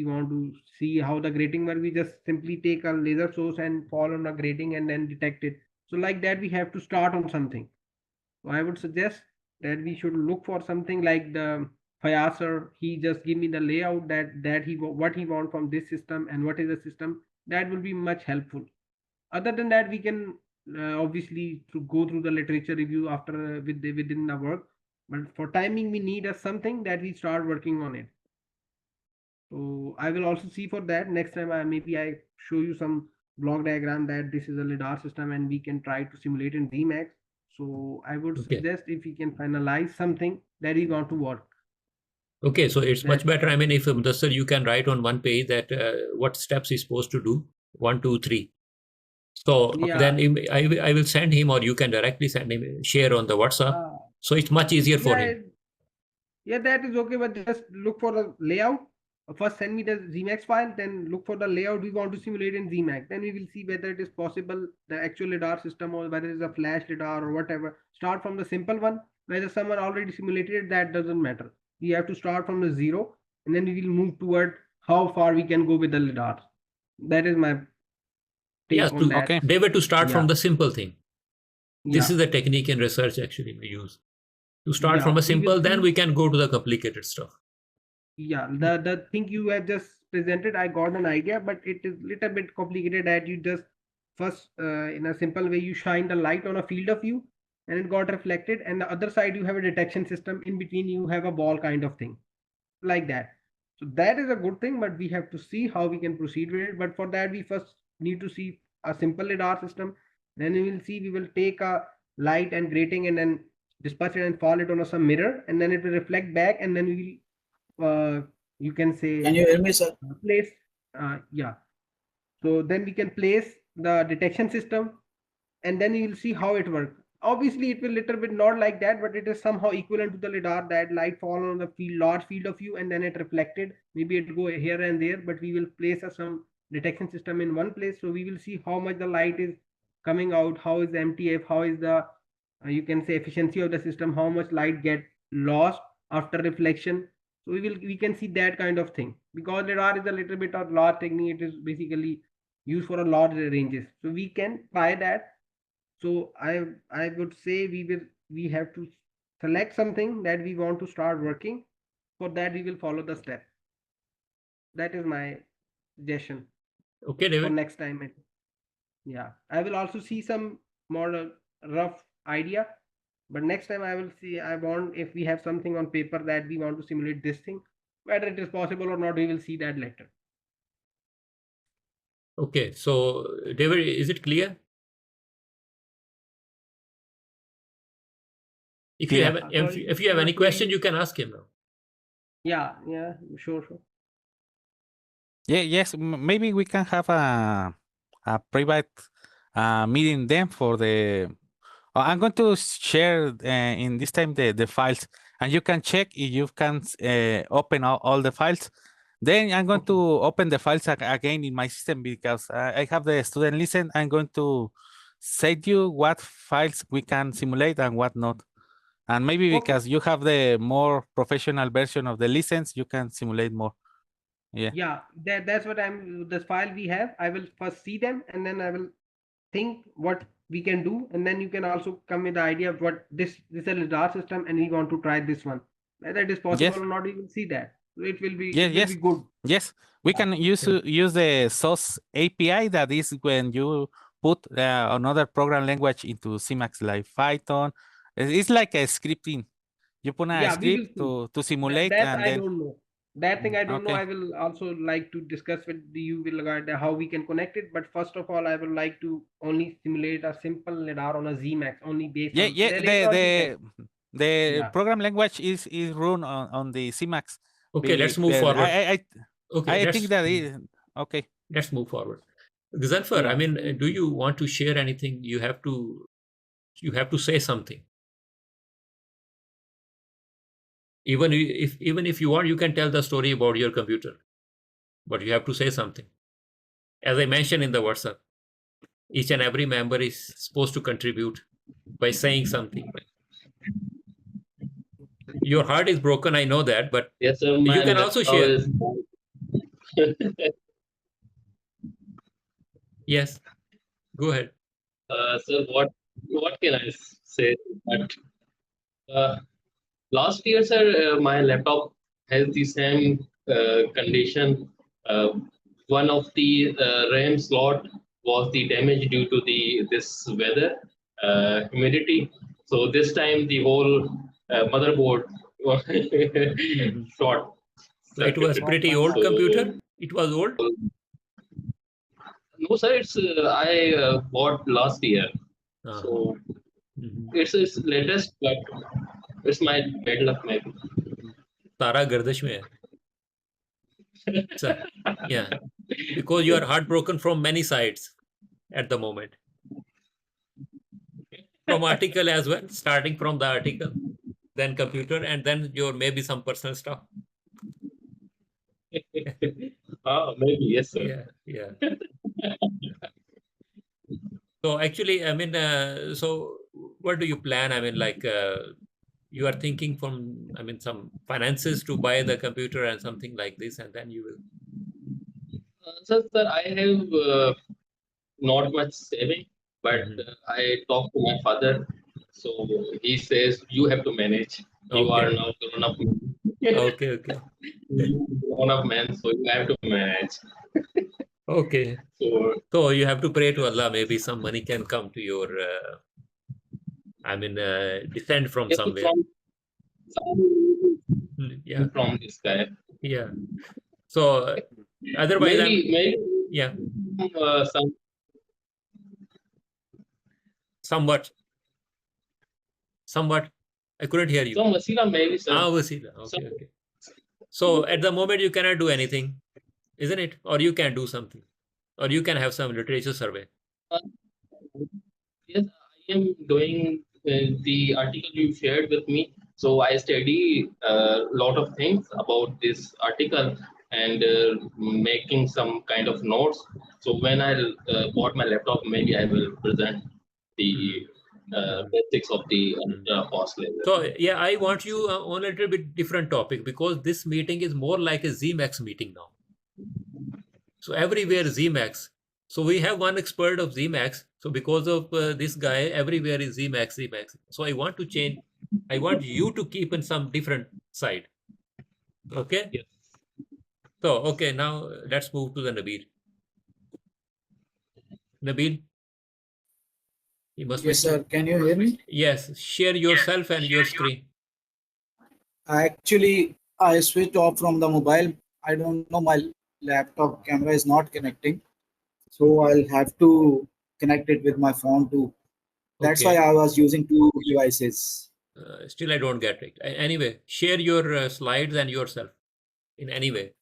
we want to see how the grating work, we just simply take a laser source and fall on a grating and then detect it. So like that, we have to start on something. So I would suggest that we should look for something like the Fayasar. He just give me the layout that he what he want from this system and what is the system. That will be much helpful. Other than that, we can obviously to go through the literature review after within the work. But for timing, we need a something that we start working on it. So I will also see for that next time. I show you some block diagram that this is a lidar system and we can try to simulate in Zemax. So I would Okay. suggest if we can finalize something that is going to work. Okay, so it's much better. I mean, if Mudassar, you can write on one page that what steps he's supposed to do, 1, 2, 3. So then I will send him, or you can directly send him, share on the WhatsApp. So it's much easier for him. Yeah, that is okay, but just look for the layout. First send me the Zemax file, then look for the layout we want to simulate in Zemax. Then we will see whether it is possible, the actual lidar system, or whether it's a flash lidar or whatever. Start from the simple one. Whether someone already simulated it, that doesn't matter. We have to start from the zero, and then we will move toward how far we can go with the lidar. That is my take on that. Okay. They were to start from the simple thing. This is the technique in research actually we use. To start from a simple, then we can go to the complicated stuff. Yeah, the thing you have just presented, I got an idea, but it is little bit complicated that you just first in a simple way you shine the light on a field of view and it got reflected, and the other side you have a detection system, in between you have a ball kind of thing like that. So that is a good thing, but we have to see how we can proceed with it. But for that, we first need to see a simple lidar system. Then we will see, we will take a light and grating and then disperse it and fall it on some mirror, and then it will reflect back, and then we will you can say, can you hear me, sir? Place yeah, so then we can place the detection system, and then you will see how it works. Obviously it will little bit not like that, but it is somehow equivalent to the lidar, that light fall on the field, large field of view, and then it reflected, maybe it go here and there, but we will place some detection system in one place. So we will see how much the light is coming out, how is the MTF, how is the you can say efficiency of the system, how much light get lost after reflection. So we can see that kind of thing, because lidar is a little bit of large technique. It is basically used for a large ranges, so we can try that. So I would say we have to select something that we want to start working. For that we will follow the step. That is my suggestion. Okay, David. For next time. Yeah, I will also see some more rough idea, but next time I will see, I want, if we have something on paper that we want to simulate this thing, whether it is possible or not, we will see that later. Okay, so David, is it clear? If you have any question, you can ask him now. Yeah, sure. Yeah, yes, maybe we can have a private meeting then for the. I'm going to share in this time the files, and you can check if you can open all the files. Then I'm going to open the files again in my system, because I have the student listen. I'm going to say to you what files we can simulate and what not. And maybe because you have the more professional version of the listens, you can simulate more. Yeah, that's what this file we have. I will first see them, and then I will think what we can do, and then you can also come with the idea of what this is a lidar system, and we want to try this one. Whether it is possible or not, we will see that. So it will be be good. Yes, we can use the source API. That is when you put another program language into Zemax, like Python. It's like a scripting. You put a script to simulate, and I then don't know. That thing I don't know. I will also like to discuss with you with regard to how we can connect it. But first of all, I would like to only simulate a simple lidar on a Zemax, only based on the program language is run on the Zemax. Okay, let's move forward. I think that is okay. Let's move forward. Gazanfar, I mean, do you want to share anything? You have to say something. Even if you want, you can tell the story about your computer, but you have to say something. As I mentioned in the WhatsApp, each and every member is supposed to contribute by saying something. Your heart is broken, I know that, but yes, sir, you can also share. Yes, go ahead. So what can I say? But uh, last year, sir, my laptop has the same condition. Uh, One of the RAM slot was the damage due to the this weather, humidity. So this time the whole motherboard was short So it was circuited. pretty Oh old my So God. computer. It was old. no, sir, it's I bought last year. Uh-huh. So Mhm. it's latest, but it's my bad luck maybe. तारा गर्दिश में है. So, yeah, because you are heartbroken from many sides at the moment. From article as well, starting from the article, then computer, and then your maybe some personal stuff. Maybe yes, sir. Yeah, yeah. So actually, I mean, so what do you plan? I mean, like you are thinking from, I mean, some finances to buy the computer and something like this, and then you will. Sir, I have not much saving, but Mhm. I talked to my father, so he says you have to manage. You are Okay, now grown up. okay, okay, You grown up man, so you have to manage. okay. So So you have to pray to Allah. Maybe some money can come to your, I mean, descend from yes, somewhere. Yeah, from this guy. yeah. So otherwise, Maybe yeah, some somewhat, somewhat. I couldn't hear you. some wasila maybe sir. Wasila. Some, Okay, okay. So at the moment, you cannot do anything, isn't it? Or you can do something, or you can have some literature survey. uh, yes, I am doing the article you shared with me. So I study a lot of things about this article and making some kind of notes. So when I bought my laptop, maybe I will present the basics of the cost level. So yeah, I want you on a little bit different topic because this meeting is more like a Zmax meeting now. So everywhere Zmax. So we have one expert of Zmax. So because of this guy, everywhere is Zmax, Zmax. So I want to change. I want you to keep in some different side. Okay. Yes. So okay, now let's move to the Nabeel. Nabeel, you must be. Yes, sir. Can you hear me? Yes, share yourself and your screen. Actually, I switched off from the mobile. I don't know, my laptop camera is not connecting. So I'll have to connect it with my phone too. That's why Okay. I was using two devices. Still, I don't get it. Anyway, share your slides and yourself in any way.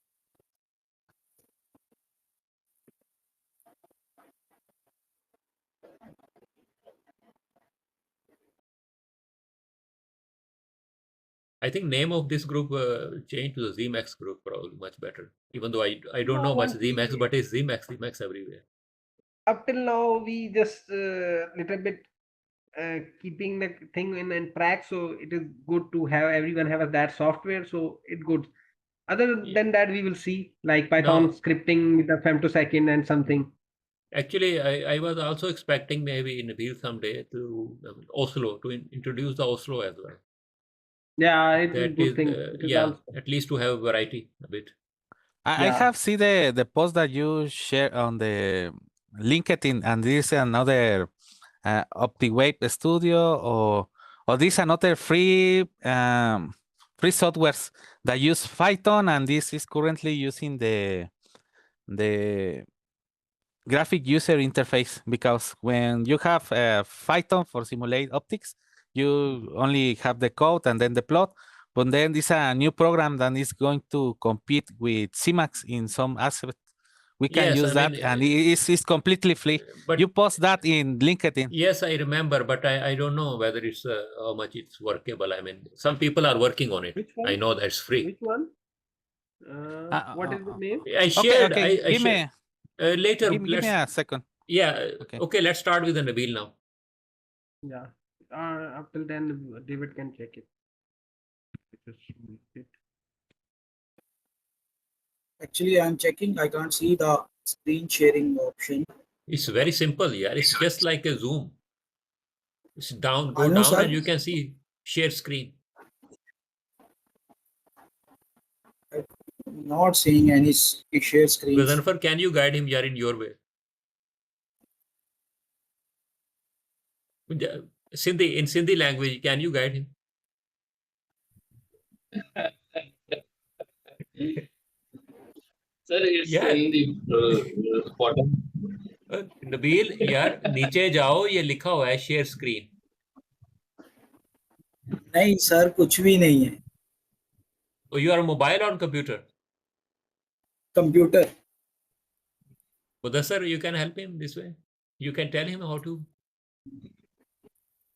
I think name of this group change to the Zmax group probably much better. Even though I don't know much Zmax, but it's Zmax everywhere. Up till now, we just little bit keeping the thing in track. So it is good to have everyone have that software. So it good. Other than that, we will see like Python Now, scripting with the femtosecond and something. actually, I was also expecting maybe in Nabeel someday to Oslo to introduce the Oslo as well. Yeah, it is That good is, thing. It is yeah, also, at least to have variety a bit. I yeah. have seen the post that you share on the LinkedIn, and this is another OptiWave Studio, or this another free softwares that use Python, and this is currently using the graphic user interface, because when you have Python for simulate optics, you only have the code and then the plot. But then this a new program that is going to compete with CMAX in some aspect. We can Yes, I use mean, that, and it's completely free. but You post that in LinkedIn. yes, I remember, but I don't know whether it's how much it's workable. I mean, some people are working on it. Which I one? know that's free. Which one? What is the name? I Okay, shared. okay. I Give shared. me Later, give me let's. a second. Yeah. Okay. Okay. Let's start with the Nabeel now. Yeah. Up till then, David can check it. Just mute it. Actually, I'm checking. I can't see the screen sharing option. It's very simple, yeah. It's just like a Zoom. It's down, I go know, down, sir. and you can see share screen. Not seeing any share screens. Gazanfar, can you guide him here in your way? Sindhi, in Sindhi language, can you guide him? Sir, it's Yeah. in the bottom. Nabeel यार नीचे जाओ, ये लिखा हुआ है share screen. नहीं sir, कुछ भी नहीं है. Oh, you are mobile or computer? Computer. Mudassar, you can help him this way. You can tell him how to.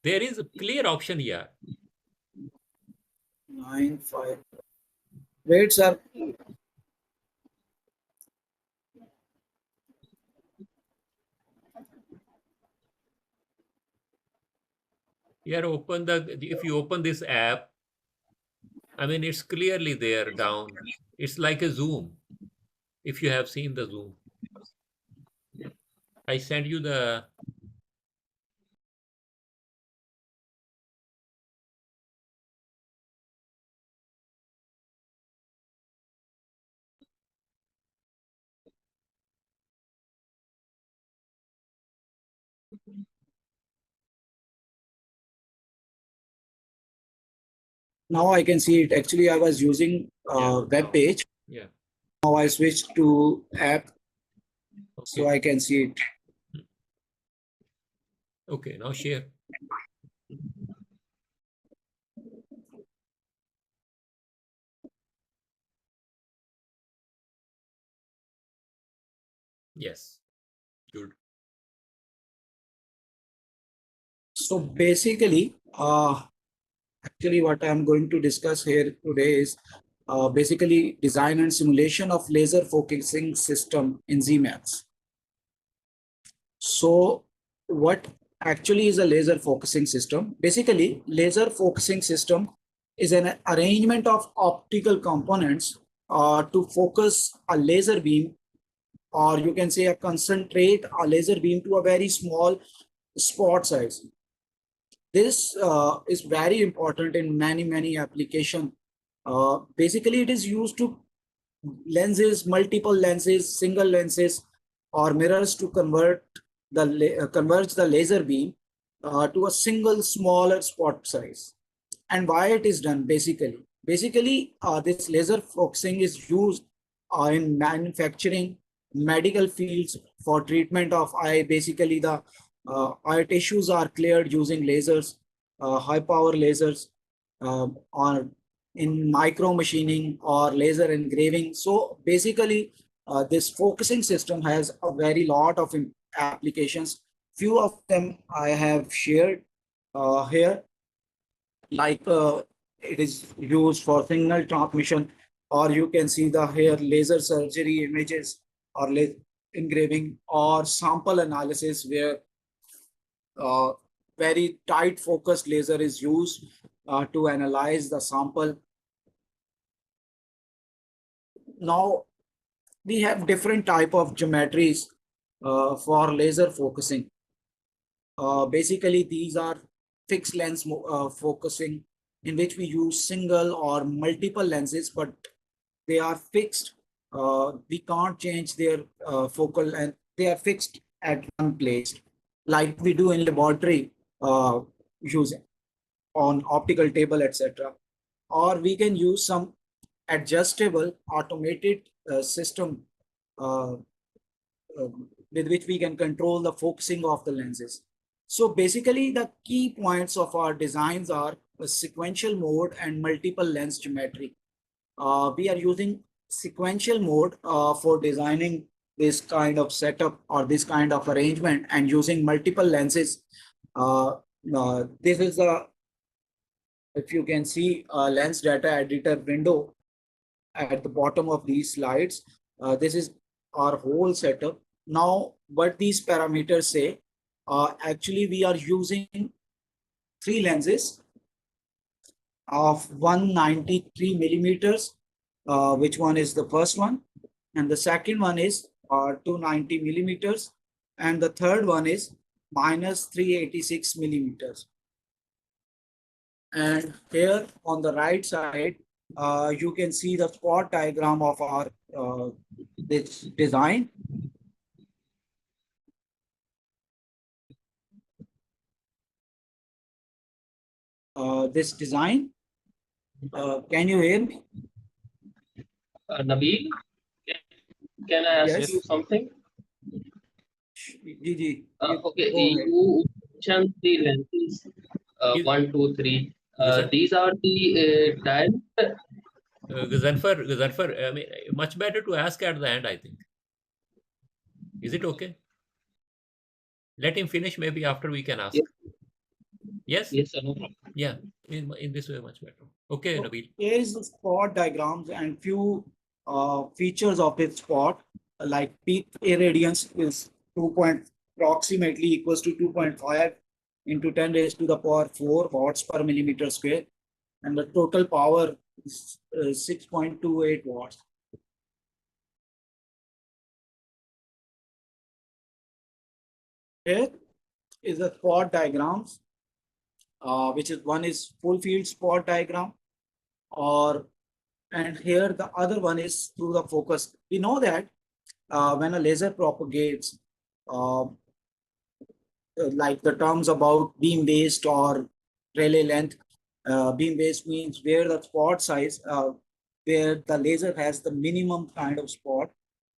There is a clear option here. 9-5. Wait, sir. Here, if you open this app, I mean, it's clearly there down. It's like a Zoom. If you have seen the Zoom, I send you the. Now I can see it. Actually, I was using web page. Yeah. Now I switched to app, Okay. so I can see it. Okay, now share. Yes, good. So basically, actually what I'm going to discuss here today is basically design and simulation of laser focusing system in Zemax. So what actually is a laser focusing system? Basically, laser focusing system is an arrangement of optical components to focus a laser beam, or you can say concentrate a laser beam to a very small spot size. This is very important in many applications. Basically, it is used to lenses, multiple lenses, single lenses, or mirrors to converge the laser beam to a single smaller spot size. And why it is done basically? Basically, this laser focusing is used in manufacturing, medical fields for treatment of eye. Basically, the eye tissues are cleared using lasers, high power lasers, or in micromachining or laser engraving. So basically, this focusing system has a very lot of applications. Few of them I have shared here, like it is used for signal transmission, or you can see the here laser surgery images, or engraving, or sample analysis, where very tight focused laser is used to analyze the sample. Now we have different type of geometries for laser focusing. Basically, these are fixed lens focusing, in which we use single or multiple lenses, but they are fixed. We can't change their focal, and they are fixed at one place, like we do in laboratory using on optical table, etc. Or we can use some adjustable automated system uh, with which we can control the focusing of the lenses. So basically, the key points of our designs are a sequential mode and multiple lens geometry. We are using sequential mode for designing this kind of setup or this kind of arrangement, and using multiple lenses. This is the, if you can see, lens data editor window at the bottom of these slides. This is our whole setup. Now, what these parameters say, actually we are using 3 lenses of 193 millimeters. Which one is the first one? and the second one is 290 millimeters, and the third one is minus 386 millimeters. And here on the right side, you can see the spot diagram of our this design. This design. Can you hear me? Nabeel, can I ask Yes. you something? Gigi, Okay, go ahead. you mentioned the lenses 1, 2, 3. These are the diameter. Gazanfar, I mean, much better to ask at the end, I think. Is it okay? Let him finish, maybe after we can ask. Yes? Yes, sir, no problem. Yeah, in this way, much better. Okay, So Nabeel. here is the spot diagrams and few features of its spot, like peak irradiance is 2 point approximately equals to 2.5 into 10 raised to the power 4 watts per millimeter square, and the total power is 6.28 watts. Here is the spot diagrams, which is one is full field spot diagram, or and here the other one is through the focus. We know that when a laser propagates, like the terms about beam based or relay length, beam based means where the spot size, where the laser has the minimum kind of spot,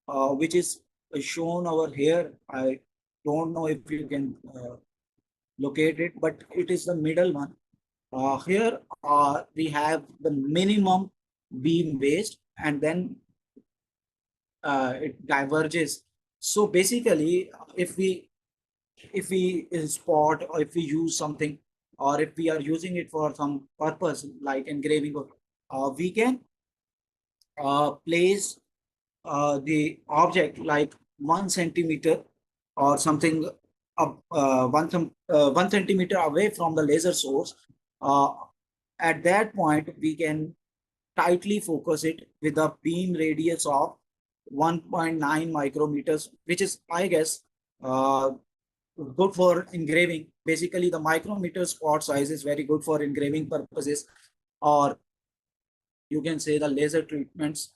which is shown over here. I don't know if you can locate it, but it is the middle one. Here we have the minimum beam based, and then it diverges. So basically, if we spot, or if we use something, or if we are using it for some purpose like engraving, we can place the object like 1 centimeter or something up 1 centimeter away from the laser source. At that point, we can tightly focus it with a beam radius of 1.9 micrometers, which is, I guess, good for engraving. Basically, the micrometer spot size is very good for engraving purposes, or you can say the laser treatments.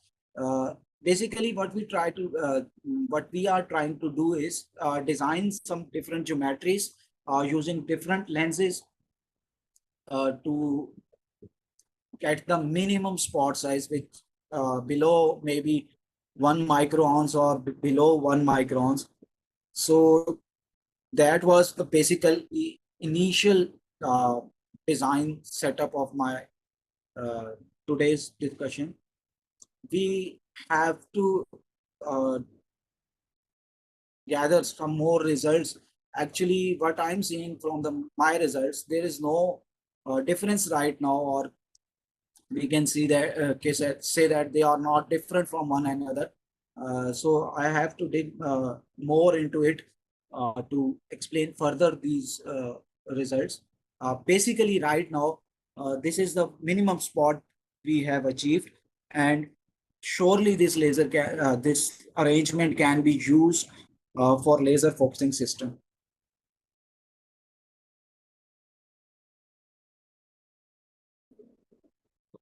Basically, what we are trying to do is design some different geometries using different lenses to get the minimum spot size, which below maybe 1 microns or below 1 microns. So that was the initial design setup of my today's discussion. We have to gather some more results. Actually, what I'm seeing from my results, there is no difference right now, or we can see that say that they are not different from one another. So I have to dig more into it to explain further these results. Basically, right now, this is the minimum spot we have achieved, and surely this arrangement can be used for laser focusing system.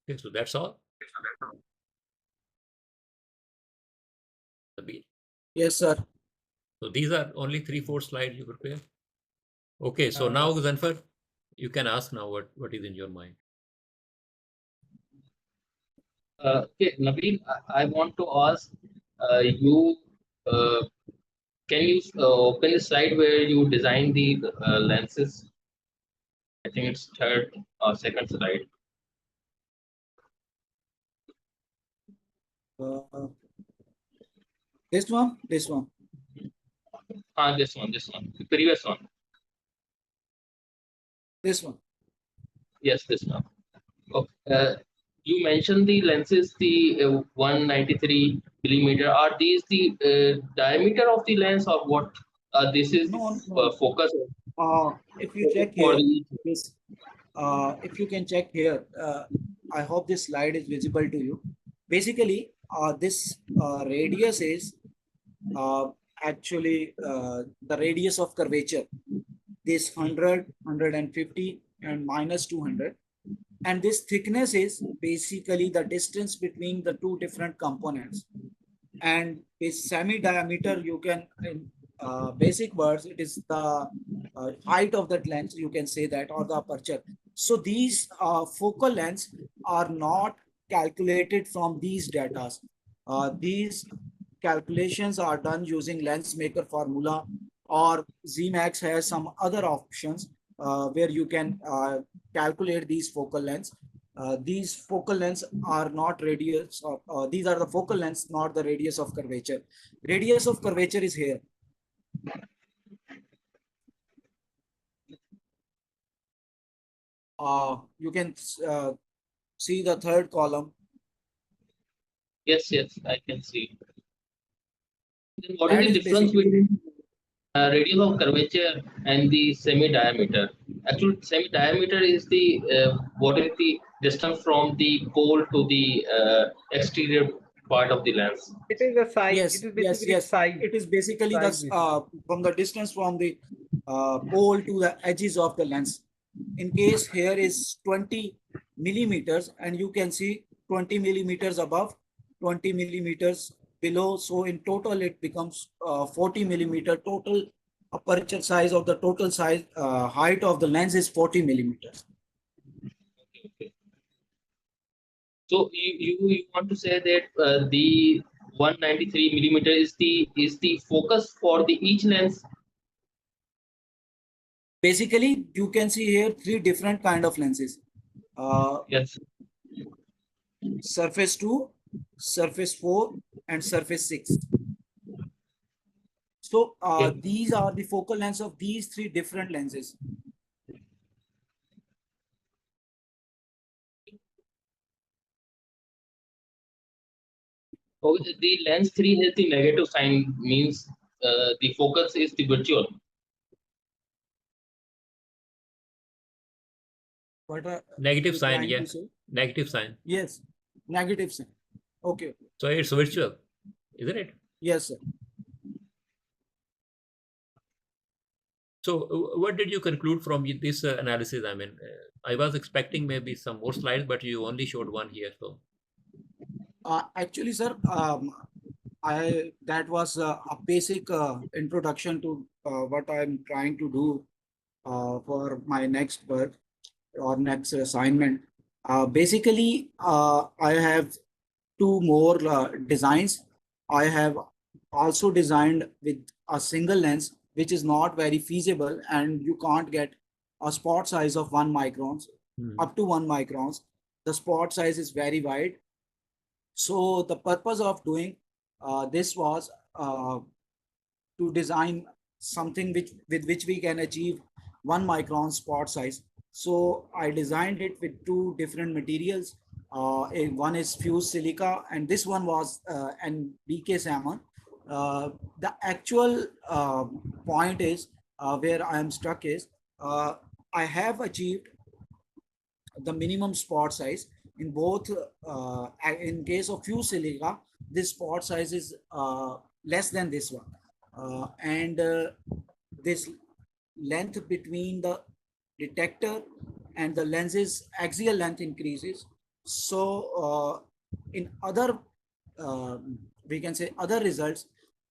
Okay, so that's all. Yes, sir. So these are only 3-4 slides you prepare. Okay, so now Zanfar, you can ask now what is in your mind. Okay, Nabeel, I want to ask you. Can you open the slide where you design the lenses? I think it's third or second slide. This one, this one. This one, the previous one. This one. Yes, this one. Okay. You mentioned the lenses, the 193 millimeter. Are these the diameter of the lens, or what? This is No, the no. focus. If you check here, this, if you can check here, I hope this slide is visible to you. Basically, this radius is actually the radius of curvature. This 100, 150 and minus 200. And this thickness is basically the distance between the two different components. And this semi-diameter, you can, in basic words, it is the height of that lens, you can say that, or the aperture. So these focal lengths are not calculated from these data. These calculations are done using lens maker formula, or Zemax has some other options where you can calculate these focal lengths. These focal lengths are not radius of, these are the focal lengths, not the radius of curvature. Radius of curvature is here. You can see the third column. Yes, I can see. Then what That is the is difference basically between radius of curvature and the semi-diameter? Actually, semi-diameter is the what is the distance from the pole to the exterior part of the lens. It is a size. It yes, is yes, basically yes. size. It is basically the Size from the distance from the pole to the edges of the lens. In case here is 20 millimeters, and you can see 20 millimeters above, 20 millimeters below. So in total, it becomes 40 millimeter total aperture size of the total size height of the lens is 40 millimeters. Okay. So you want to say that the 193 millimeter is the focus for the each lens? Basically, you can see here three different kind of lenses. Yes. Surface 2, surface 4, and surface 6. So these are the focal lengths of these three different lenses. Okay, the lens 3 has the negative sign, means the focus is the virtual. What Negative you sign, trying yeah. to say? Negative sign. Yes, negative sign. Okay. So it's virtual, isn't it? Yes, sir. So what did you conclude from this analysis? I mean, I was expecting maybe some more slides, but you only showed one here. So Actually, sir, that was a basic introduction to what I'm trying to do for my next work or next assignment. Basically, I have two more designs. I have also designed with a single lens, which is not very feasible, and you can't get a spot size of 1 microns, up to 1 microns. The spot size is very wide. So the purpose of doing this was to design something with which we can achieve 1 micron spot size. So I designed it with two different materials. One is fused silica, and this one was an BK salmon. The actual point is where I am stuck is I have achieved the minimum spot size in both. In case of fused silica, this spot size is less than this one, and this length between the detector and the lens's axial length increases. So in other we can say other results,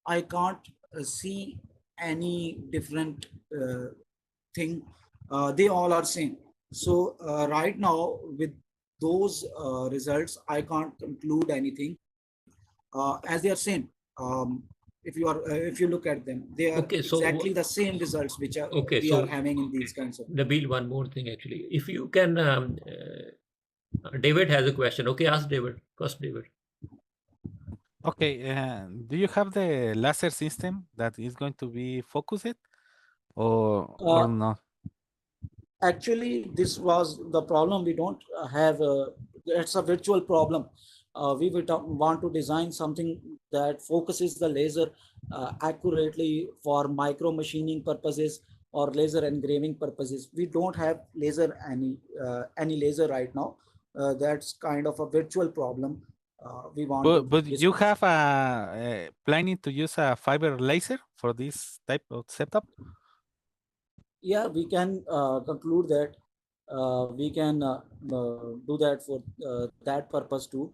I can't see any different thing. They all are same. So right now with those results, I can't conclude anything as they are same. If you look at them, they are okay, so exactly the same results which are okay, we so are having in these kinds of. Nabeel, one more thing actually. If you can, David has a question. Okay, ask David first. David. Okay, do you have the laser system that is going to be focused or not? Actually, this was the problem. We don't have it's a virtual problem. We would want to design something that focuses the laser accurately for micro machining purposes or laser engraving purposes. We don't have laser any laser right now. That's kind of a virtual problem. we want. But you have a planning to use a fiber laser for this type of setup? Yeah, we can conclude that we can do that for that purpose too,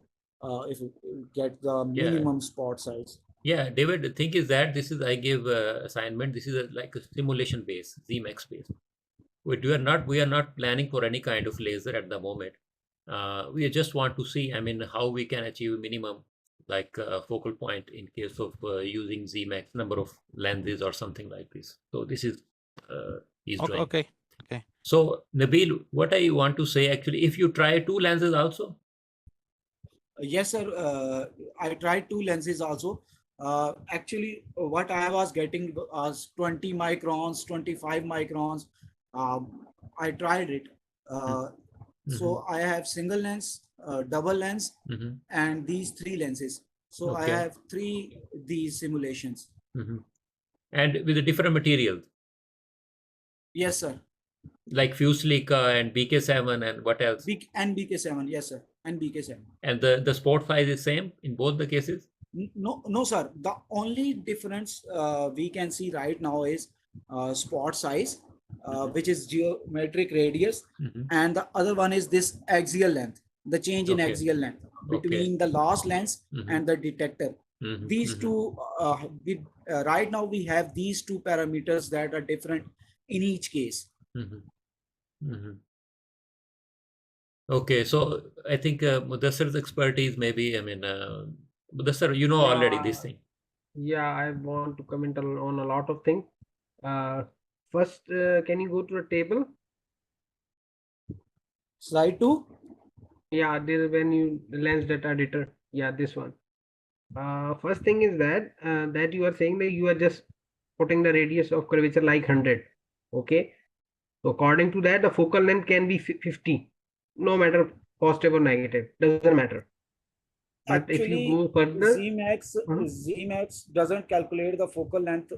if we get the Yeah. minimum spot size. Yeah, David, the thing is that this is I give assignment. This is like a simulation base, zemax base. We are not planning for any kind of laser at the moment. We just want to see, I mean, how we can achieve minimum like focal point in case of using zmax number of lenses or something like this. So this is he's doing. Okay. So Nabeel, what I want to say actually, if you try 2 lenses also. Yes, sir. I tried 2 lenses also. Actually, what I was getting was 20 microns, 25 microns. I tried it. So I have single lens, double lens, and these 3 lenses. So I have 3 these simulations. And with a different materials. Yes, sir. Like Fuselica and BK7 and what else? And BK7, yes, sir. And BK7. And the sport size is same in both the cases? No, sir. The only difference we can see right now is spot size, which is geometric radius, and the other one is this axial length, the change in axial length between the loss lens and the detector. These two, right now we have these 2 parameters that are different in each case. Okay, so I think Mudassir's expertise maybe, I mean, Mudassir, you know already this thing. Yeah, I want to comment on a lot of things. First, can you go to the table? Slide 2? Yeah, this when you lens data editor. Yeah, this one. First thing is that that you are saying that you are just putting the radius of curvature like 100. Okay. So according to that, the focal length can be 50, no matter positive or negative, doesn't matter. But actually, if you go further, zemax doesn't calculate the focal length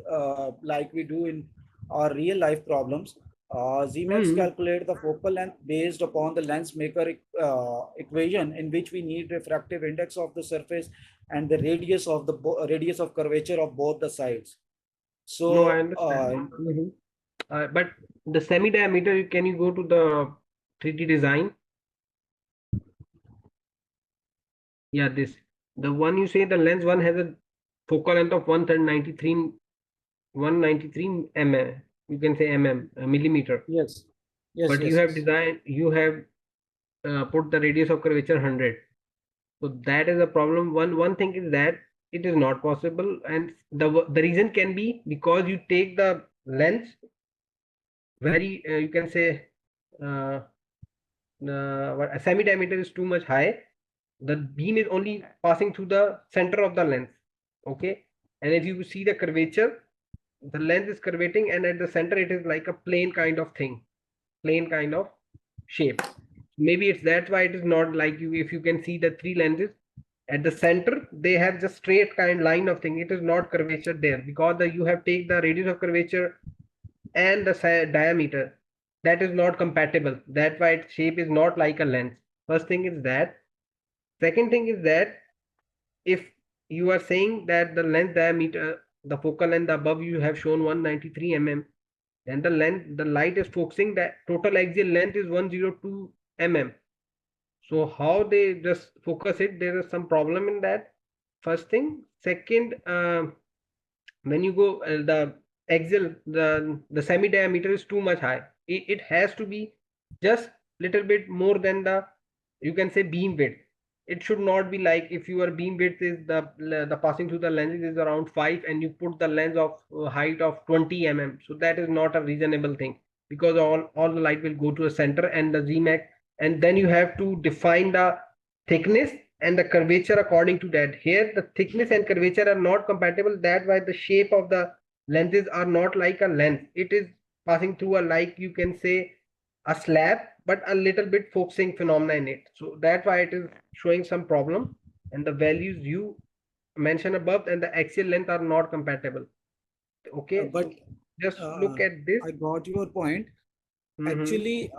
like we do in our real life problems. Zemax calculate the focal length based upon the lens maker equation, in which we need refractive index of the surface and the radius of the radius of curvature of both the sides. So no, I understand. But the semi diameter, can you go to the 3D design? Yeah, this the one you say the lens one has a focal length of 193 mm. You can say millimeter. Yes. But you have designed, you have put the radius of curvature 100. So that is a problem. One thing is that it is not possible, and the reason can be because you take the lens very you can say a semi diameter is too much high. The beam is only passing through the center of the lens. Okay, and if you see the curvature, the lens is curvating, and at the center it is like a plane kind of thing, plane kind of shape. Maybe it's that's why it is not like you. If you can see the 3 lenses at the center, they have just straight kind line of thing. It is not curvature there because you have take the radius of curvature and the diameter. That is not compatible. That's why its shape is not like a lens. First thing is that. Second thing is that if you are saying that the lens diameter, the focal length above you have shown 193 mm, then the light is focusing, that total axial length is 102 mm. So how they just focus it, there is some problem in that. First thing. Second, when you go the axial, the semi diameter is too much high. It has to be just little bit more than the, you can say, beam width. It should not be like if your beam width is the passing through the lenses is around 5 and you put the lens of height of 20 mm. So that is not a reasonable thing, because all the light will go to the center and the Zmax, and then you have to define the thickness and the curvature according to that. Here the thickness and curvature are not compatible. That's why the shape of the lenses are not like a lens. It is passing through a, like you can say, a slab, but a little bit focusing phenomena in it. So that's why it is showing some problem, and the values you mentioned above and the axial length are not compatible. Okay, but just look at this. I got your point. Actually,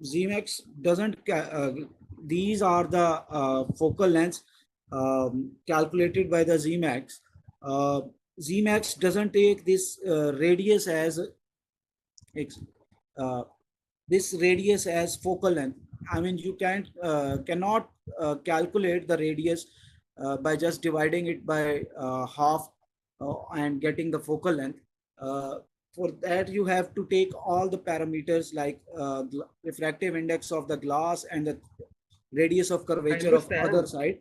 Zemax doesn't. These are the focal lengths calculated by the Zemax. Zemax doesn't take this radius as uh, focal length. I mean, you cannot calculate the radius by just dividing it by half and getting the focal length. For that, you have to take all the parameters like refractive index of the glass and the radius of I curvature of other understand. side.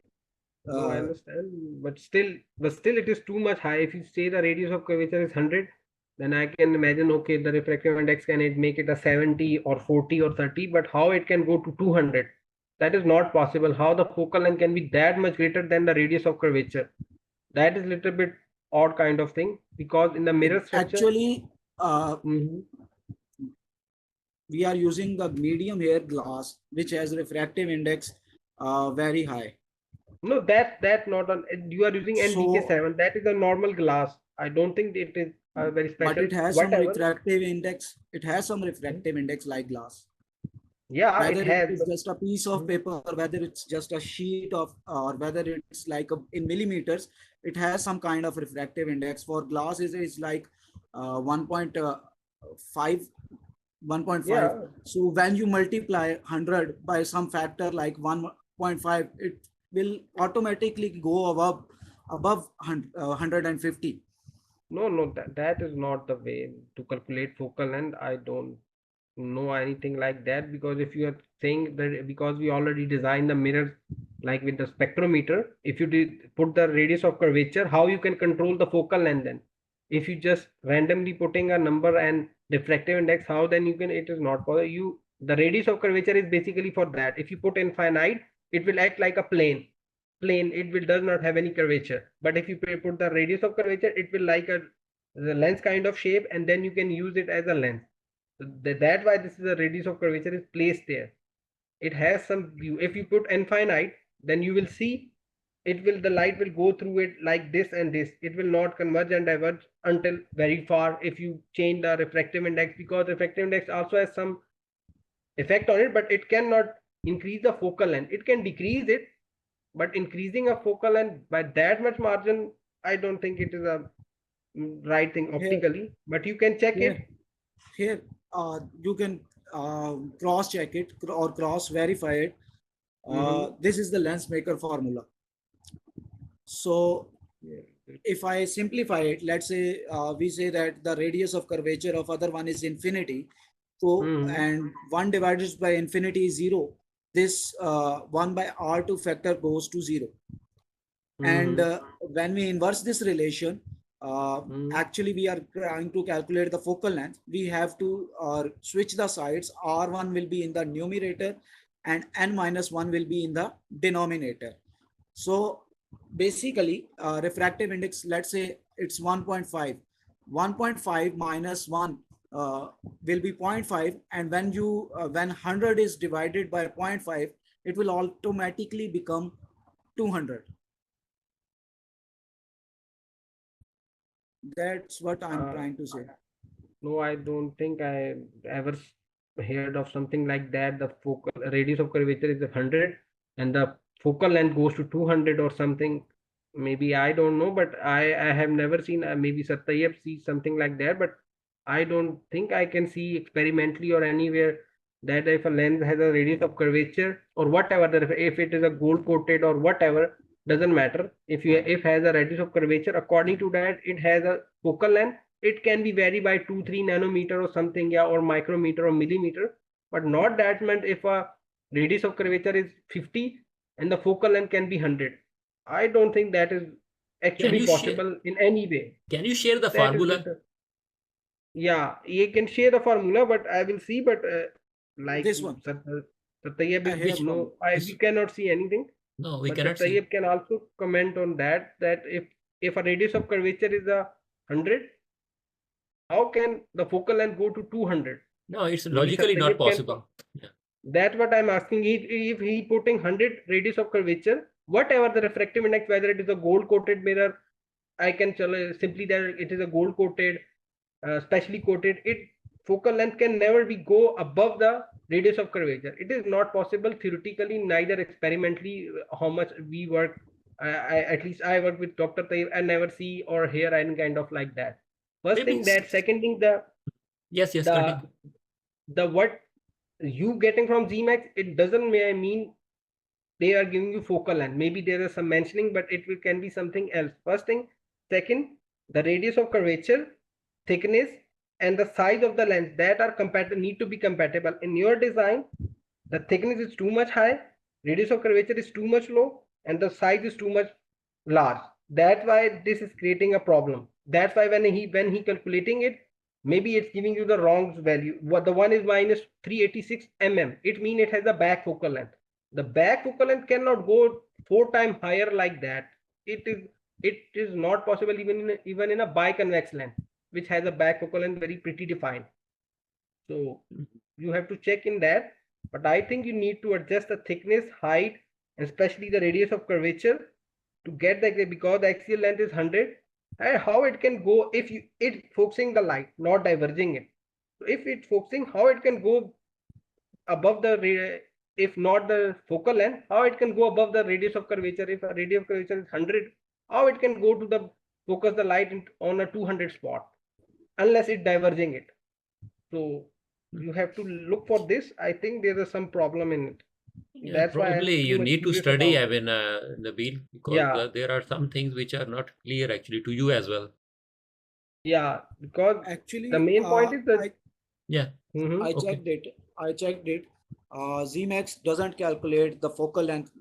No, I understand, but still it is too much high. If you say the radius of curvature is 100, then I can imagine, okay, the refractive index can it make it a 70 or 40 or 30, but how it can go to 200? That is not possible. How the focal length can be that much greater than the radius of curvature? That is little bit odd kind of thing, because in the mirror structure, Actually, Mhm. we are using the medium hair glass, which has refractive index very high. No, that's not on. You are using So, NBK7. That is a normal glass. I don't think it is very but special. it has some Whatever. refractive index. It has some refractive index like glass. Yeah, it Whether it has. is just a piece of Mhm. paper, whether it's just a sheet of, or whether it's like in millimeters, it has some kind of refractive index. For glass, is like 1.5. 1.5. Yeah. So when you multiply 100 by some factor like 1.5, it will automatically go above 150. No, that is not the way to calculate focal length. I don't know anything like that, because if you are saying that, because we already designed the mirrors like with the spectrometer, if you did put the radius of curvature, how you can control the focal length then? If you just randomly putting a number and refractive index, how then you can, it is not for you. The radius of curvature is basically for that. If you put infinite, it will act like a plane, it will does not have any curvature. But if you put the radius of curvature, it will like a the lens kind of shape, and then you can use it as a lens. So that's why this is a radius of curvature is placed there. It has some view. If you put infinite, then you will see it will, the light will go through it like this and this. It will not converge and diverge until very far if you change the refractive index, because refractive index also has some effect on it, but it cannot increase the focal length. It can decrease it, but increasing a focal length by that much margin, I don't think it is a right thing Here, optically. But you can check it. here, you can cross check it or cross verify it. Mhm. This is the lens maker formula. So Yeah. if I simplify it, let's say we say that the radius of curvature of other one is infinity. So, Mhm. and 1 divided by infinity is 0. This 1 by R2 factor goes to 0. And Mhm. when we inverse this relation, Mhm. actually we are trying to calculate the focal length. We have to switch the sides. R1 will be in the numerator and N minus 1 will be in the denominator. So basically, refractive index, let's say it's 1.5. 1.5 minus 1 will be 0.5. And when 100 is divided by 0.5, it will automatically become 200. That's what I'm Uh, trying to say. no, I don't think I ever heard of something like that. The focal radius of curvature is 100 and the focal length goes to 200 or something. Maybe I don't know, but I have never seen, maybe Satyab sees something like that, but I don't think I can see experimentally or anywhere that if a lens has a radius of curvature or whatever, if it is a gold coated or whatever, doesn't matter. If has a radius of curvature, according to that, it has a focal length. It can be vary by 2-3 nanometer or something, yeah, or micrometer or millimeter, but not that meant if a radius of curvature is 50 and the focal length can be 100. I don't think that is Can actually you share? possible in any way. Can you share the That is formula? little. Yeah, you can share the formula, but I will see. But like This one, Satyab I is have which from no, we This cannot see anything. no, we But cannot see. Satyab can also comment on that. That if a radius of curvature is 100, how can the focal length go to 200? No, it's Maybe logically not Satyab can. possible. Yeah. That's what I'm asking. If he putting 100 radius of curvature, whatever the refractive index, whether it is a gold coated mirror, I can tell simply that it is a gold coated, specially coated. It focal length can never be go above the radius of curvature. It is not possible theoretically, neither experimentally. How much we work At least I work with Dr. Tayyib, I never see or hear any kind of like that. First Maybe thing that, second thing yes, the continue. what you getting from Zmax, it doesn't mean they are giving you focal length. Maybe there is some mentioning, but can be something else. First thing. Second, the radius of curvature, thickness, and the size of the lens that are compatible, need to be compatible. In your design, the thickness is too much high, radius of curvature is too much low, and the size is too much large. That's why this is creating a problem. That's why when he calculating it, maybe it's giving you the wrong value. What the one is minus 386 mm. It means it has a back focal length. The back focal length cannot go 4 times higher like that. It is not possible even in a biconvex lens, which has a back focal length very pretty defined. So you have to check in that. But I think you need to adjust the thickness, height, and especially the radius of curvature to get the, because the axial length is 100, and how it can go if it focusing the light, not diverging it. So if it's focusing, how it can go above the, if not the focal length, how it can go above the radius of curvature. If a radius of curvature is 100, how it can go to the focus the light on a 200 spot unless it diverging it. So you have to look for this. I think there is some problem in it. Yeah, That's why I'm probably too you much need to curious study, about it. Nabeel, because Yeah, there are some things which are not clear actually to you as well. yeah, because the Actually, main point is that Yeah. Mhm. I Okay. checked it. I checked it. Zmax doesn't calculate the focal length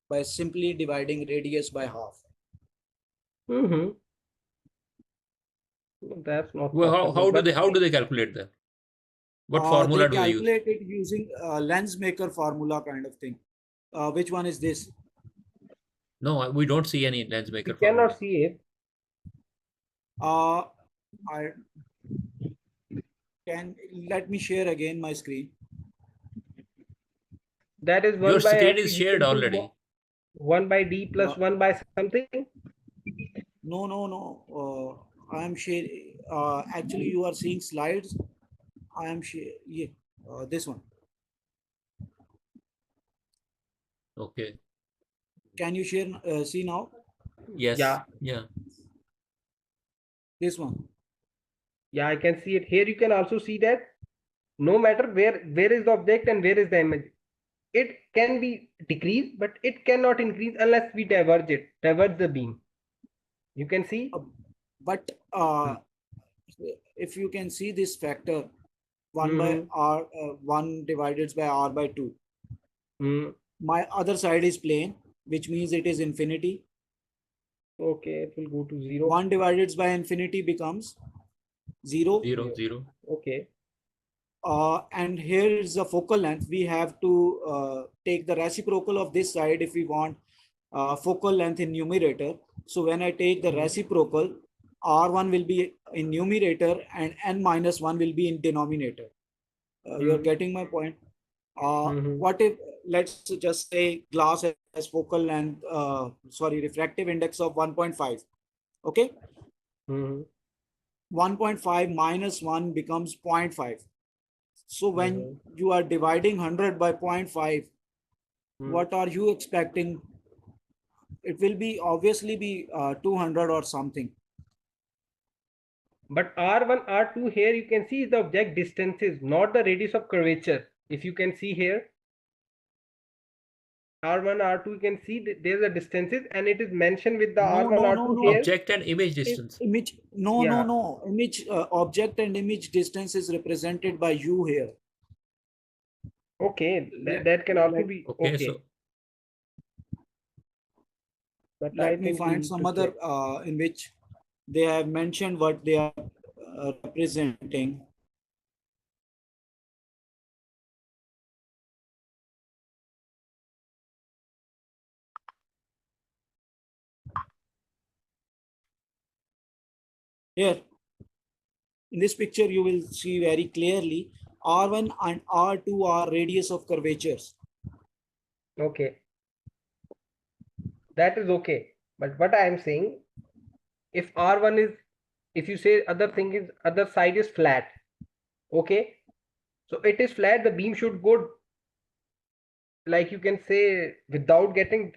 by simply dividing radius by half. Mhm. That's not Well, possible. But how do they calculate that? What They formula do they use? calculate it using lens maker formula kind of thing. Which one is this? No, we don't see any lens we maker cannot formula. see it. I can let me share again my screen. That is Your 1 by screen f is is shared equal to already. 1 by d plus Uh, 1 by something. no. I am share. Actually, you are seeing slides. I am share. Yeah, this one. Okay. Can you share? See now Yes. Yeah, Yeah. this one. yeah, I can see it. Here you can also see that no matter where is the object and where is the image, it can be decreased, but it cannot increase unless we diverge the beam. You can see. Uh, but Hmm. if you can see this factor 1 by Mm-hmm. r 1 divided by r by 2, Mm. my other side is plane, which means it is infinity. Okay, it will go to 0. 1 divided by infinity becomes 0. 0. Zero. Okay. And here is the focal length. We have to take the reciprocal of this side if we want focal length in numerator. So when I take the reciprocal, R1 will be in numerator and N minus 1 will be in denominator. You're getting my point? Mm-hmm. What if, let's just say glass has focal length, refractive index of 1.5. Okay. Mm-hmm. 1.5 minus 1 becomes 0.5. So when Mm-hmm. you are dividing 100 by 0.5, what are you expecting? It will be obviously be 200 or something. But R1, R2 here you can see the object distances, not the radius of curvature. If you can see here, R1, R2, you can see that there's a distances and it is mentioned with the R1, R2 here. Object and image distance. Image, Yeah. no. Image, object and image distance is represented by U here. Okay, Let, that can also let, be Okay. okay. So But I let me think we find need some to other check. in which they have mentioned what they are representing. Here, in this picture, you will see very clearly R1 and R2 are radius of curvatures. Okay, that is okay. But what I am saying, if R1 is, if you say other thing is, other side is flat, okay, so it is flat, the beam should go, like you can say, without getting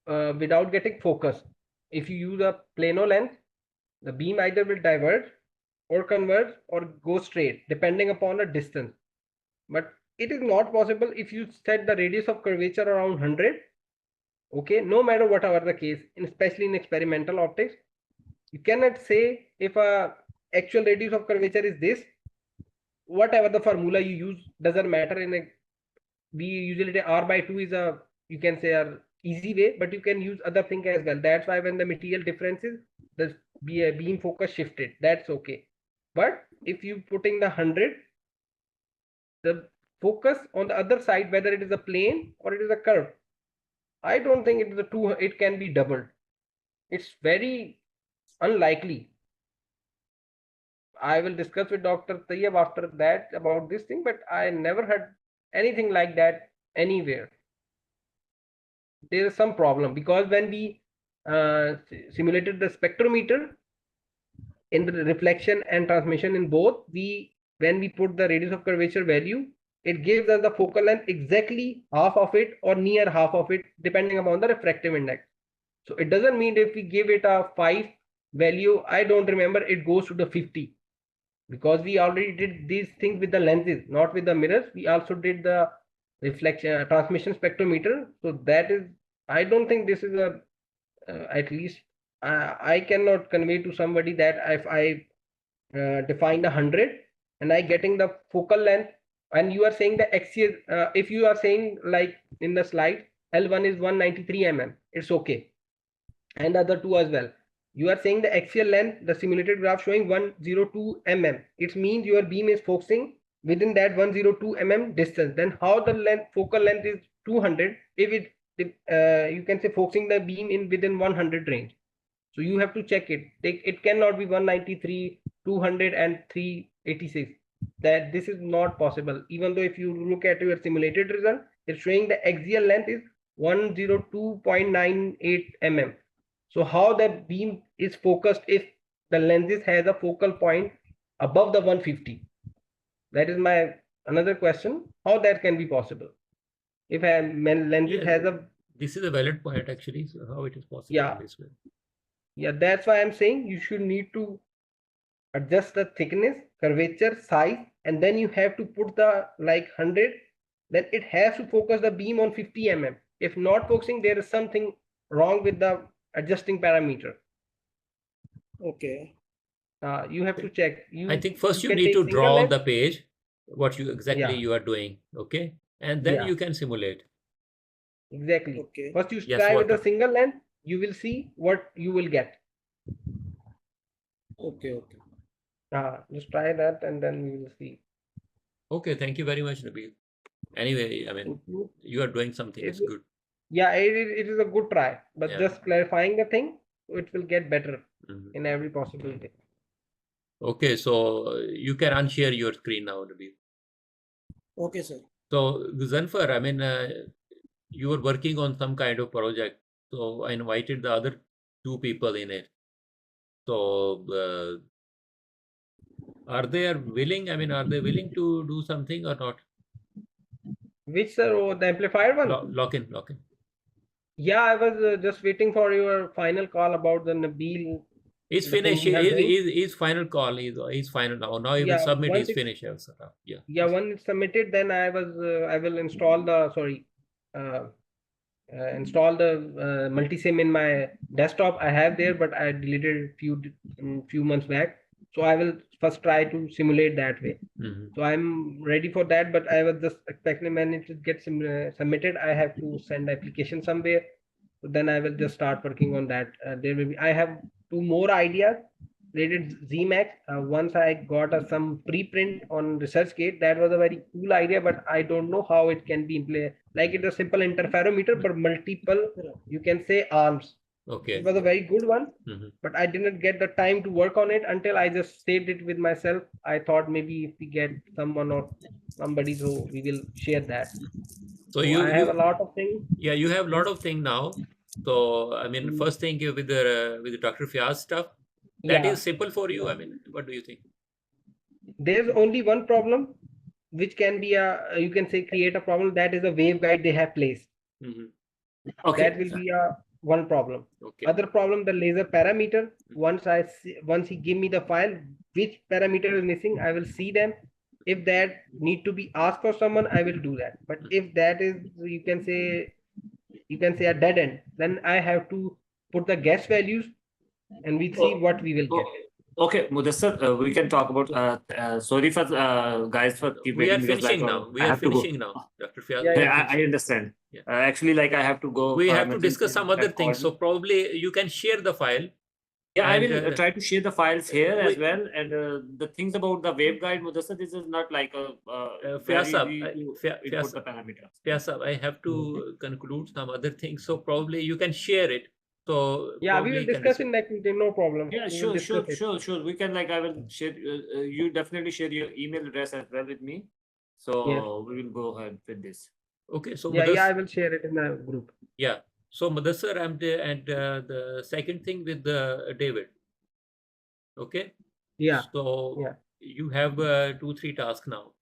without getting focus. If you use a plano lens, the beam either will diverge or converge or go straight depending upon the distance. But it is not possible if you set the radius of curvature around 100. Okay, no matter whatever the case, especially in experimental optics, you cannot say if a actual radius of curvature is this, whatever the formula you use doesn't matter. We usually say r by 2 is a, you can say, a easy way, but you can use other thing as well. That's why when the material differences, the beam focus shifted, that's okay. But if you putting the 100, the focus on the other side, whether it is a plane or it is a curve, I don't think it is a two, it can be doubled. It's very unlikely. I will discuss with Dr. Tayyab after that about this thing, but I never heard anything like that anywhere. There is some problem because when we simulated the spectrometer in the reflection and transmission in both, when we put the radius of curvature value, it gives us the focal length exactly half of it or near half of it depending upon the refractive index. So it doesn't mean if we give it a 5 value, I don't remember, it goes to the 50, because we already did these things with the lenses, not with the mirrors. We also did the reflection transmission spectrometer. So that is, I don't think this is a at least I cannot convey to somebody that if I define 100 and I getting the focal length, and you are saying the axial, if you are saying like in the slide L1 is 193 mm, it's okay, and the other two as well. You are saying the axial length, the simulated graph showing 102 mm. It means your beam is focusing within that 102 mm distance. Then how the length, focal length is 200 if you can say focusing the beam in within 100 range. So you have to check it. It cannot be 193, 200 and 386. That this is not possible. Even though if you look at your simulated result, it's showing the axial length is 102.98 mm. So how the beam is focused if the lenses has a focal point above the 150? That is my another question. How that can be possible? If a lenses has a, this is a valid point actually. So how it is possible? Yeah. In this way? Yeah, that's why I'm saying you should need to adjust the thickness, curvature, size, and then you have to put the like 100. Then it has to focus the beam on 50 mm. If not focusing, there is something wrong with the adjusting parameter. Okay. You have to check. I think first you can need take to single draw lens. the page, what you exactly Yeah. you are doing, okay, and then Yeah. you can simulate. Exactly. Okay. First you Yes, try with Walter. the single lens, you will see what you will get. Okay. Okay. Just try that and then we will see. Okay, thank you very much, Nabeel. Anyway, I mean, you are doing something, it's good. Yeah, it is a good try, but Yeah. just clarifying the thing, it will get better Mhm. in every possible way. Okay, so you can unshare your screen now, Nabeel. Okay, sir. So, Zanfar, I mean, you were working on some kind of project, so I invited the other two people in it. So, are they willing? I mean, are they willing to do something or not? Which, sir? Oh, the amplifier one? Lock in. Yeah, I was just waiting for your final call about the Nabeel. He's the thing finished. we are doing. His final call. He's final now. Now he will Yeah, submit once his finish also. Yeah. Yeah, when it's submitted, then I will install the install the multi-sim in my desktop. I have there, but I deleted few months back. So I will first try to simulate that way. Mhm. So I'm ready for that, but I was just expecting when it gets submitted, I have to send application somewhere. So then I will just start working on that. There will be, I have two more ideas related Zmax. Once I got some preprint on ResearchGate, that was a very cool idea, but I don't know how it can be implemented. Like it's a simple interferometer, but multiple, you can say, arms. Okay. It was a very good one, but I didn't get the time to work on it until I just saved it with myself. I thought maybe if we get someone or somebody, so we will share that. So I have a lot of things. Yeah, you have a lot of things now. So I mean, first thing with the Dr. Fiaz stuff, that is simple for you. I mean, what do you think? There's only one problem, which can be you can say create a problem. That is a waveguide they have placed. Okay. That will be a one problem. Okay. Other problem, the laser parameter. Once he give me the file, which parameter is missing, I will see them. If that need to be asked for someone, I will do that. But if that is, you can say a dead end, then I have to put the guess values, and we see what we will get. Okay, Mudassar, we can talk about. Sorry for guys for keep We are waiting because finishing now. We are finishing now, Dr. Fiaz. Yeah, yeah. I understand. Yeah. Actually, like I have to go. We for have to emergency discuss some other things. So probably you can share the file. Yeah, I And, will try to share the files here as we- well. And the things about the waveguide, Mudassar, this is not like a very Fiasab, easy to Fia- input Fiasab. the parameters. Yes, sir, I have to conclude some other things. So probably you can share it. So Yeah, we probably will you can discuss in next meeting, no problem. Yeah, We will sure. discuss it. We can, like, I will share. You definitely share your email address as well with me. So Yes. we will go ahead with this. Okay, so Yeah, I will share it in the group. yeah. So Mudassar and the second thing with David. Okay. Yeah. So Yeah. you have 2-3 tasks now.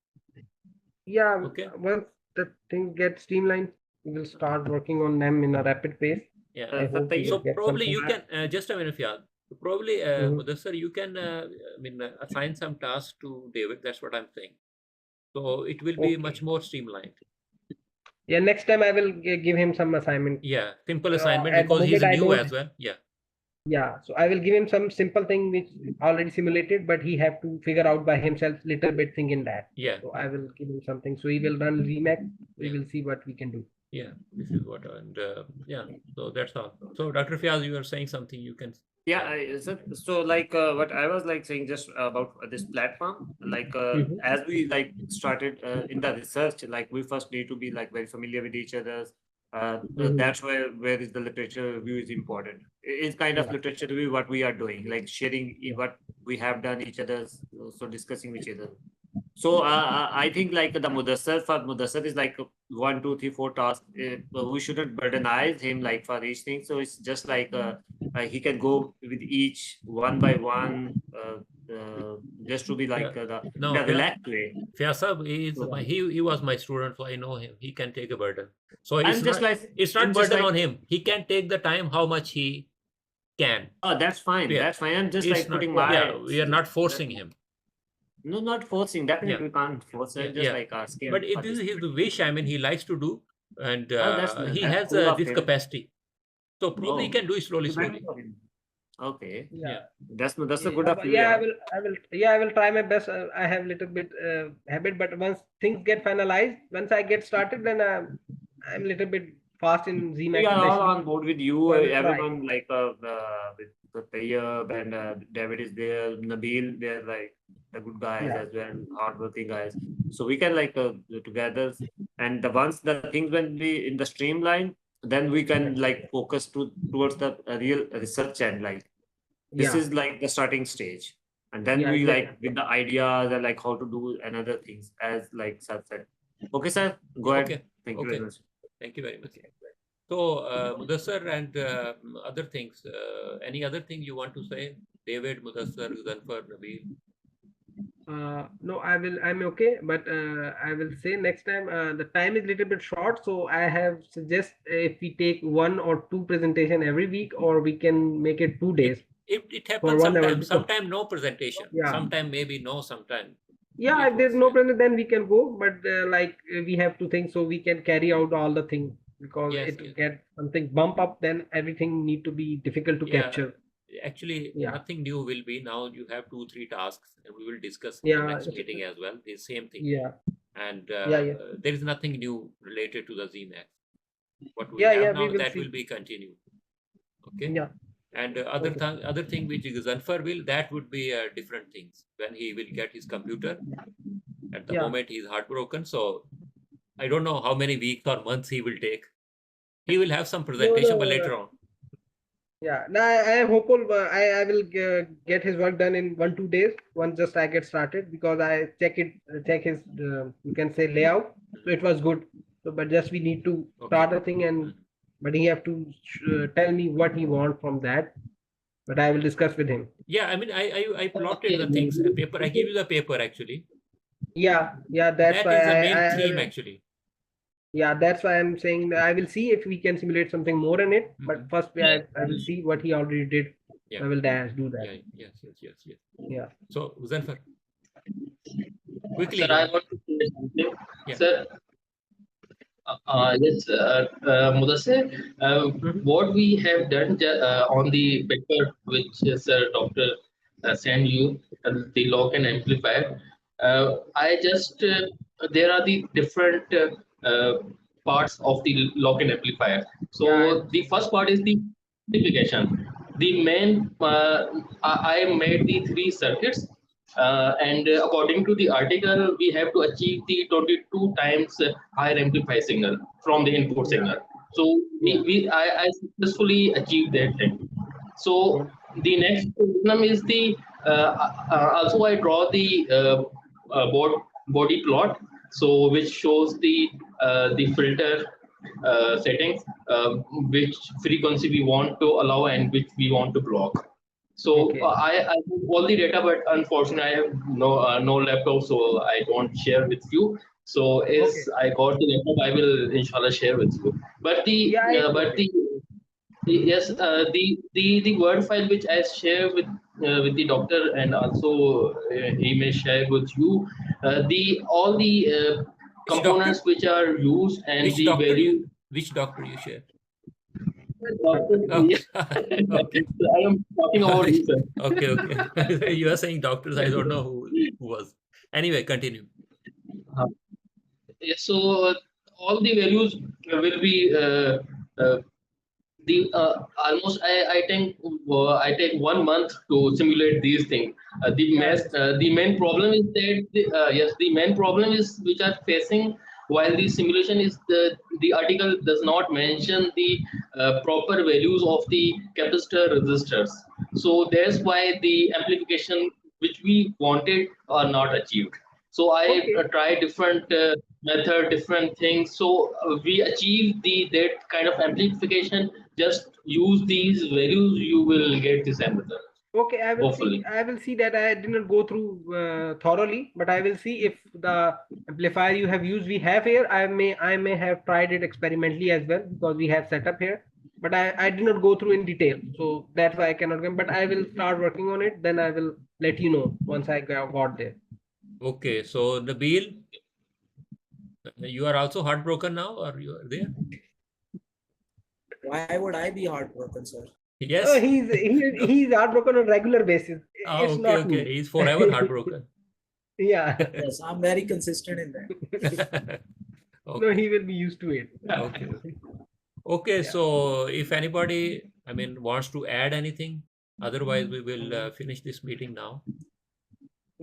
Yeah. Okay. Once the thing gets streamlined, we will start working on them in a rapid pace. Yeah. I hope we So will get probably you something. can just a minute, Fiaz. Probably Mhm. Mudassar, you can assign some tasks to David. That's what I'm saying. So it will be Okay. much more streamlined. Yeah, next time I will give him some assignment. Yeah, simple assignment at the because he's moment I new don't- as well. Yeah. Yeah, so I will give him some simple thing which already simulated, but he have to figure out by himself little bit thing in that. Yeah. So I will give him something. So he will run Zemax. We Yeah. will see what we can do. Yeah, this is what, and yeah, so that's all. So Dr. Fiaz, you are saying something, you can. Yeah, so like what I was like saying just about this platform, like Mhm. as we like started in the research, like we first need to be like very familiar with each other. Mhm. That's where is the literature review is important. It's kind of Yeah. literature review what we are doing, like sharing what we have done each other's, so discussing with each other. So I think like the Mudassar is like 1, 2, 3, 4 tasks. We shouldn't burdenize him like for each thing. So it's just like he can go with each one by one, just to be like No, the relaxed way. Fiaz Sahab, he was my student, so I know him. He can take a burden. So it's I'm just not, like it's not I'm just burden like- on him. He can take the time how much he can. Oh, that's fine. Yeah. That's fine. I'm just It's like not- putting my. yeah, we are not forcing him. No, not forcing. Definitely, we can't force it. Just Yeah. like asking. But it is his wish. I mean, he likes to do, and that's he that's has cool of this him. capacity. So probably he Oh. can do it slowly. Okay, Yeah. that's a good Yeah, of you. yeah, I will try my best. I have little bit habit, but once things get finalized, once I get started, then I'm little bit fast in Zemax. We are all especially. on board with you. So I will try. Everyone like with the Tayyab and David is there. Nabeel, they're like the good guys Yeah. as well, hardworking guys. So we can like together. And once the things when we in the streamline, then we can like focus towards the real research and like this Yeah. is like the starting stage. And then Yeah, we exactly. like with the ideas and like how to do another things as like Sir said. Okay, sir, go ahead. Okay. Thank you Okay. very much. Thank you very much. So, Mudassar and other things. Any other thing you want to say? David, Mudassar, Zanfar, Nabeel. No, I'm okay, but I will say next time the time is little bit short, so I have suggest if we take 1 or 2 presentation every week, or we can make it 2 days. It For happens 1 hour, sometimes. because- Sometime no presentation. Yeah. Sometime maybe no. Sometime. Yeah, if there's no present, then we can go, but we have to think so we can carry out all the things, because Yes, it yes. get something bump up, then everything need to be difficult to Yeah. capture. Actually, Yeah. nothing new will be. Now you have 2-3 tasks, and we will discuss in Yeah, the next it's- meeting as well. The same thing. Yeah, And yeah. there is nothing new related to the Zemax. What we Yeah, have yeah, now, we will that see. will be continued. Okay. Yeah. And Okay. other thing which Zanfar will, that would be different things when he will get his computer. At the Yeah. moment he is heartbroken, so I don't know how many weeks or months he will take. He will have some presentation, but later on. Yeah, no, I am hopeful. I will get his work done in 1-2 days once just I get started, because I check his you can say layout. So it was good. So but just we need to start the thing, and but he have to tell me what he want from that. But I will discuss with him. Yeah, I mean I plotted the things. A paper. I give you the paper actually. Yeah, that's That why is the main theme actually. Yeah, that's why I'm saying that I will see if we can simulate something more in it. But first, I will see what he already did. Yeah. I will do that. Yeah. Yes. Yeah. So Zanfar, quickly. Sir, I want to say something. Yeah. Sir, yes, Mudassir, what we have done on the paper which Dr. sent you, the log and amplifier, I just, there are the different parts of the log and amplifier. So Yeah, the first part is the amplification. The main, I made the three circuits, and according to the article, we have to achieve the 22 times higher amplify signal from the input signal. So I successfully achieved that thing. So the next problem is the also I draw the body plot, so which shows the filter settings, which frequency we want to allow and which we want to block. So I have all the data, but unfortunately I have no laptop, so I don't share with you. So as I got the laptop, I will inshallah share with you. But yes, the word file which I share with the doctor, and also he may share with you the all the components which are used and Which the doctor value. Which doctor you share? Okay. I am talking about you, sir. Okay. You are saying doctors. I don't know who was. Anyway, continue. Yeah, so all the values will be the almost I take 1 month to simulate these things. The main problem is that the main problem is which are facing while the simulation is the article does not mention the proper values of the capacitor resistors. So that's why the amplification which we wanted are not achieved. So I try different method, different things. So we achieve that kind of amplification. Just use these values, you will get this answer. Okay, I will Hopefully. see. I will see that I did not go through thoroughly, but I will see if the amplifier you have used we have here. I may have tried it experimentally as well because we have set up here. But I did not go through in detail, so that's why I cannot come. But I will start working on it. Then I will let you know once I got there. Okay, so Nabeel, you are also heartbroken now, or you are there? Why would I be heartbroken, sir? Yes. Oh, he's heartbroken on regular basis. It's Okay, not okay. me. He's forever heartbroken. Yeah. Yes, I'm very consistent in that. Okay. No, he will be used to it. Okay, so if anybody, wants to add anything, otherwise we will finish this meeting now.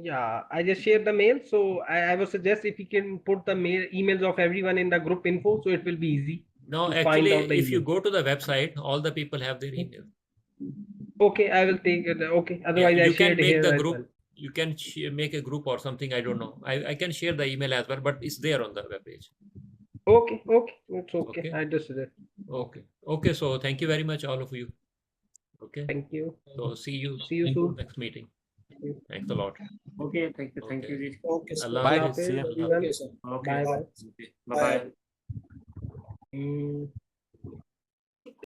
Yeah, I just shared the mail. So I would suggest if you can put the emails of everyone in the group info, so it will be easy. No, to find actually, out the if you email. go to the website, all the people have their email. Okay, I will take it. Okay, otherwise Yeah, I you can shared make here the as group. well. You can make a group or something. I don't know. I can share the email as well, but it's there on the web page. Okay, it's okay. I just did it. Okay. So thank you very much, all of you. Okay. Thank you. So see you soon. next meeting. Thanks a lot. Okay, thank you. Thank you. Okay, sir. Allah Bye. Hafiz. See you. Okay, sir. Okay. Bye. Bye bye. Mm.